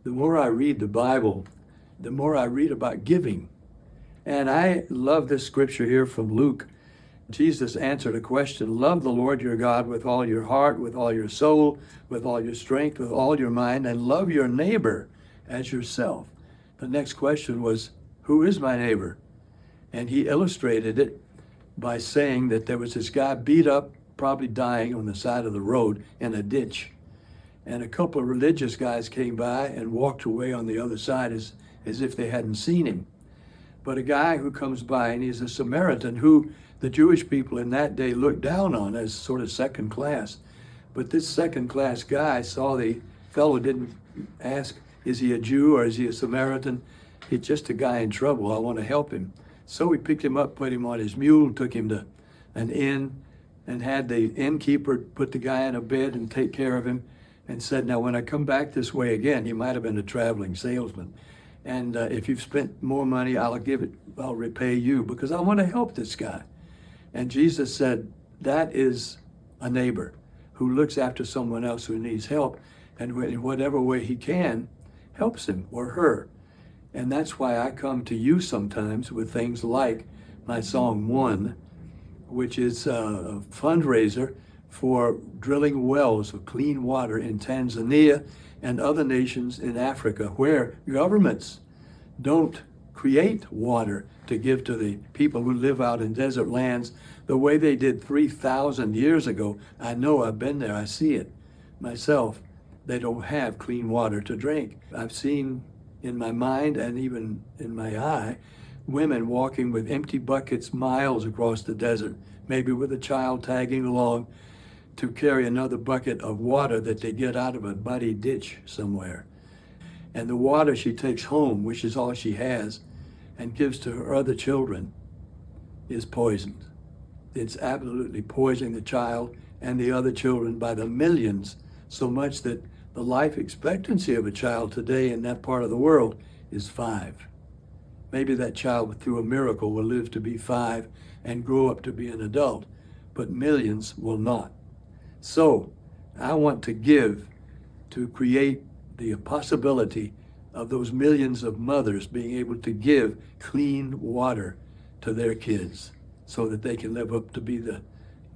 The more I read the Bible, the more I read about giving. And I love this scripture here from Luke. Jesus answered a question: love the Lord your God with all your heart, with all your soul, with all your strength, with all your mind, and love your neighbor as yourself. The next question was, who is my neighbor? And he illustrated it by saying that there was this guy beat up, probably dying on the side of the road in a ditch. And a couple of religious guys came by and walked away on the other side as if they hadn't seen him. But a guy who comes by, and he's a Samaritan who the Jewish people in that day looked down on as sort of second class. But this second class guy saw the fellow, didn't ask, is he a Jew or is he a Samaritan? He's just a guy in trouble. I want to help him. So he picked him up, put him on his mule, took him to an inn, and had the innkeeper put the guy in a bed and take care of him, and said, now when I come back this way again, he might have been a traveling salesman, and if you've spent more money, I'll repay you, because I want to help this guy. And Jesus said, that is a neighbor who looks after someone else who needs help, and in whatever way he can, helps him or her. And that's why I come to you sometimes with things like my song One, which is a fundraiser for drilling wells of clean water in Tanzania and other nations in Africa where governments don't create water to give to the people who live out in desert lands the way they did 3,000 years ago. I know, I've been there, I see it myself. They don't have clean water to drink. I've seen in my mind and even in my eye women walking with empty buckets miles across the desert, maybe with a child tagging along, to carry another bucket of water that they get out of a muddy ditch somewhere. And the water she takes home, which is all she has, and gives to her other children, is poisoned. It's absolutely poisoning the child and the other children by the millions, so much that the life expectancy of a child today in that part of the world is 5. Maybe that child, through a miracle, will live to be 5 and grow up to be an adult, but millions will not. So I want to give to create the possibility of those millions of mothers being able to give clean water to their kids so that they can live up to be the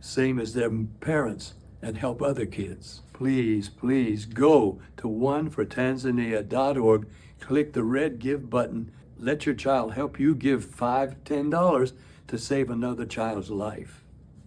same as their parents and help other kids. Please, please go to onefortanzania.org, click the red Give button, let your child help you give $5, $10 to save another child's life.